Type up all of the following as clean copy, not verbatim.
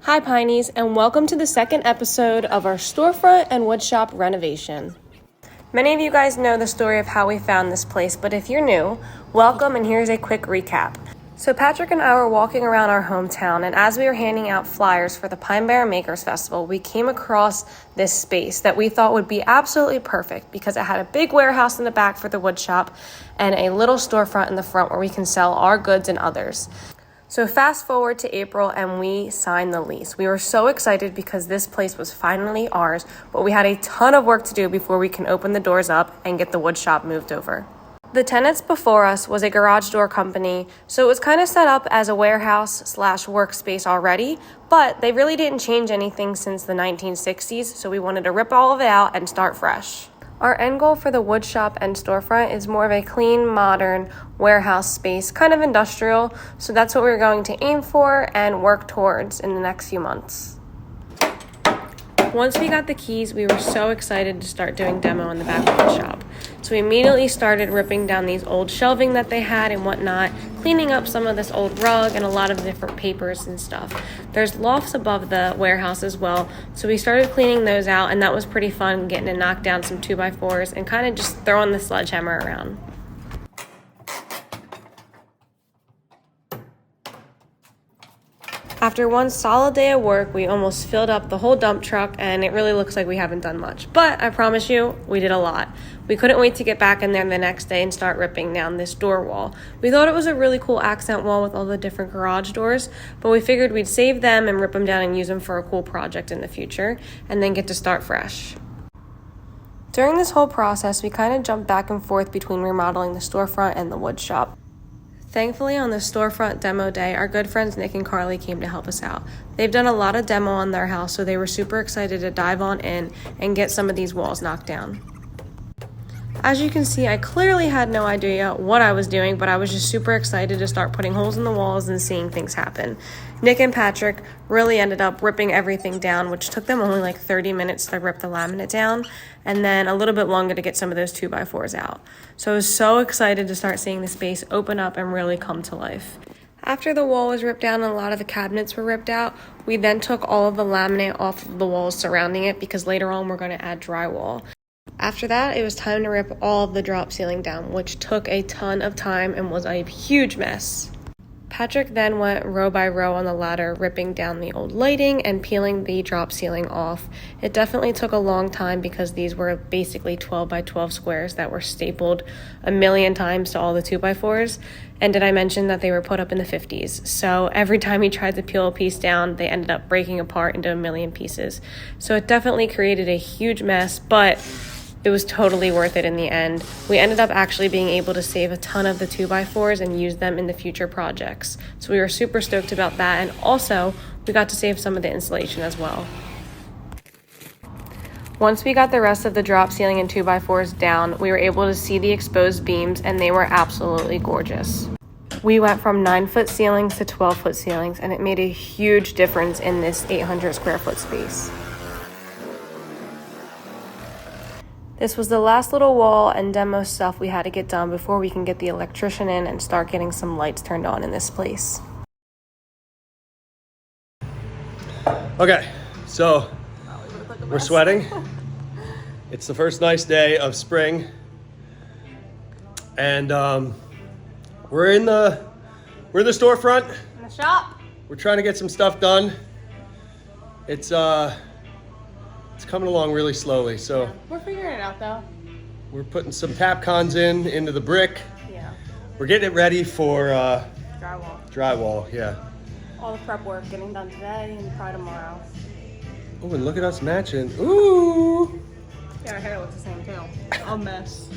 Hi Pineys, and welcome to the second episode of our storefront and woodshop renovation. Many of you guys know the story of how we found this place, but if you're new, welcome and here's a quick recap. So Patrick and I were walking around our hometown, and as we were handing out flyers for the Pine Barren Makers Festival, we came across this space that we thought would be absolutely perfect because it had a big warehouse in the back for the woodshop and a little storefront in the front where we can sell our goods and others. So fast forward to April and we signed the lease. We were so excited because this place was finally ours, but we had a ton of work to do before we can open the doors up and get the wood shop moved over. The tenants before us was a garage door company, so it was kind of set up as a warehouse / workspace already, but they really didn't change anything since the 1960s, so we wanted to rip all of it out and start fresh. Our end goal for the wood shop and storefront is more of a clean, modern warehouse space, kind of industrial, so that's what we're going to aim for and work towards in the next few months. Once we got the keys, we were so excited to start doing demo in the back of the shop. So we immediately started ripping down these old shelving that they had and whatnot, cleaning up some of this old rug and a lot of different papers and stuff. There's lofts above the warehouse as well, so we started cleaning those out, and that was pretty fun, getting to knock down some 2x4s and kind of just throwing the sledgehammer around. After one solid day of work, we almost filled up the whole dump truck, and it really looks like we haven't done much. But I promise you, we did a lot. We couldn't wait to get back in there the next day and start ripping down this door wall. We thought it was a really cool accent wall with all the different garage doors, but we figured we'd save them and rip them down and use them for a cool project in the future, and then get to start fresh. During this whole process, we kind of jumped back and forth between remodeling the storefront and the wood shop. Thankfully, on the storefront demo day, our good friends Nick and Carly came to help us out. They've done a lot of demo on their house, so they were super excited to dive on in and get some of these walls knocked down. As you can see, I clearly had no idea what I was doing, but I was just super excited to start putting holes in the walls and seeing things happen. Nick and Patrick really ended up ripping everything down, which took them only like 30 minutes to rip the laminate down, and then a little bit longer to get some of those 2x4s out. So I was so excited to start seeing the space open up and really come to life. After the wall was ripped down and a lot of the cabinets were ripped out, we then took all of the laminate off of the walls surrounding it because later on we're going to add drywall. After that, it was time to rip all of the drop ceiling down, which took a ton of time and was a huge mess. Patrick then went row by row on the ladder, ripping down the old lighting and peeling the drop ceiling off. It definitely took a long time because these were basically 12 by 12 squares that were stapled a million times to all the 2x4s. And did I mention that they were put up in the 50s? So every time he tried to peel a piece down, they ended up breaking apart into a million pieces. So it definitely created a huge mess, but it was totally worth it in the end. We ended up actually being able to save a ton of the 2x4s and use them in the future projects. So we were super stoked about that, and also we got to save some of the insulation as well. Once we got the rest of the drop ceiling and 2x4s down, we were able to see the exposed beams, and they were absolutely gorgeous. We went from 9-foot ceilings to 12-foot ceilings, and it made a huge difference in this 800 square foot space. This was the last little wall and demo stuff we had to get done before we can get the electrician in and start getting some lights turned on in this place. Okay, so we're sweating. It's the first nice day of spring, and we're in the storefront. In the shop. We're trying to get some stuff done. It's coming along really slowly, so We're figuring it out though. we're putting some tap cons into the brick. Yeah. We're getting it ready for Drywall. yeah. All the prep work getting done today and probably tomorrow. Oh, and look at us matching. Ooh. Yeah, our hair looks the same too. A mess.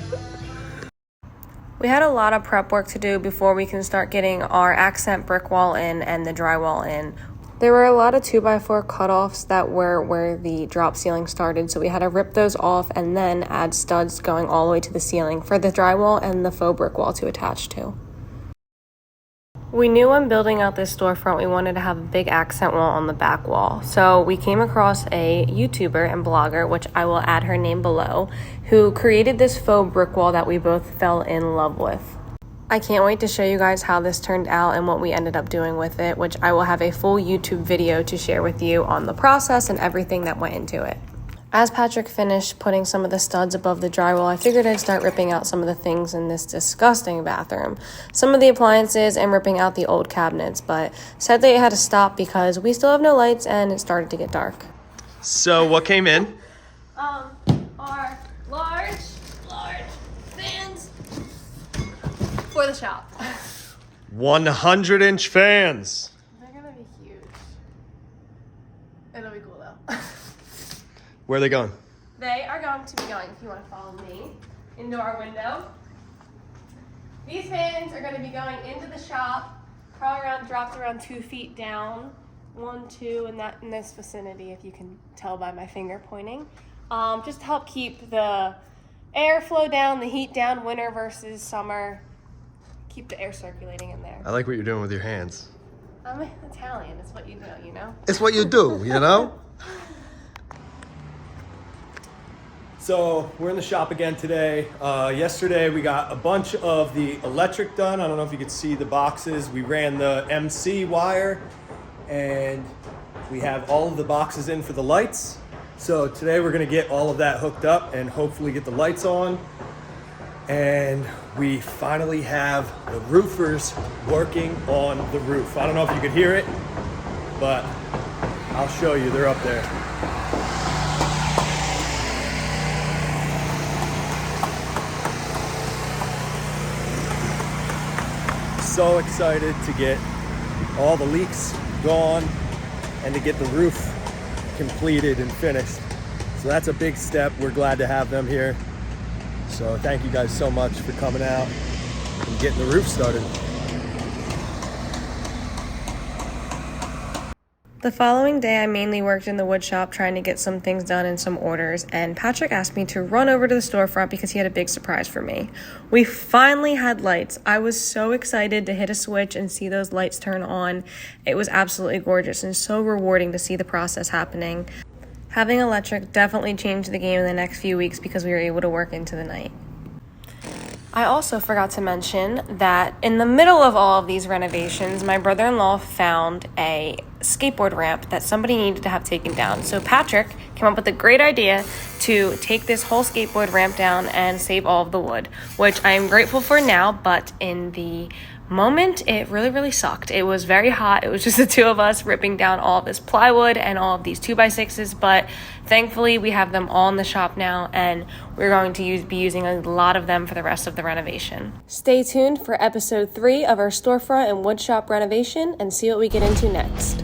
We had a lot of prep work to do before we can start getting our accent brick wall in and the drywall in. There were a lot of 2x4 cutoffs that were where the drop ceiling started, so we had to rip those off and then add studs going all the way to the ceiling for the drywall and the faux brick wall to attach to. We knew when building out this storefront we wanted to have a big accent wall on the back wall, so we came across a YouTuber and blogger, which I will add her name below, who created this faux brick wall that we both fell in love with. I can't wait to show you guys how this turned out and what we ended up doing with it, which I will have a full YouTube video to share with you on the process and everything that went into it. As Patrick finished putting some of the studs above the drywall, I figured I'd start ripping out some of the things in this disgusting bathroom. Some of the appliances and ripping out the old cabinets, but sadly I had to stop because we still have no lights and it started to get dark. So what came in? Are large fans for the shop. 100-inch fans. They're gonna be huge. It'll be cool though. Where are they going? They are going to be going, if you want to follow me, into our window. These fans are going to be going into the shop, probably dropped around 2 feet down. 1, 2, in this vicinity, if you can tell by my finger pointing. Just to help keep the airflow down, the heat down, winter versus summer. Keep the air circulating in there. I like what you're doing with your hands. I'm Italian, it's what you do, you know? It's what you do, you know? So we're in the shop again today. Yesterday we got a bunch of the electric done. I don't know if you could see the boxes. We ran the MC wire and we have all of the boxes in for the lights. So today we're gonna get all of that hooked up and hopefully get the lights on. And we finally have the roofers working on the roof. I don't know if you could hear it, but I'll show you, they're up there. So excited to get all the leaks gone and to get the roof completed and finished. So that's a big step. We're glad to have them here. So thank you guys so much for coming out and getting the roof started. The following day, I mainly worked in the wood shop trying to get some things done and some orders, and Patrick asked me to run over to the storefront because he had a big surprise for me. We finally had lights. I was so excited to hit a switch and see those lights turn on. It was absolutely gorgeous and so rewarding to see the process happening. Having electric definitely changed the game in the next few weeks because we were able to work into the night. I also forgot to mention that in the middle of all of these renovations, my brother-in-law found a skateboard ramp that somebody needed to have taken down. So Patrick came up with a great idea to take this whole skateboard ramp down and save all of the wood, which I am grateful for now, but in the moment, it really sucked. It was very hot. It was just the two of us ripping down all of this plywood and all of these 2x6s, but thankfully we have them all in the shop now and we're going to be using a lot of them for the rest of the renovation. Stay tuned for episode 3 of our storefront and woodshop renovation and see what we get into next.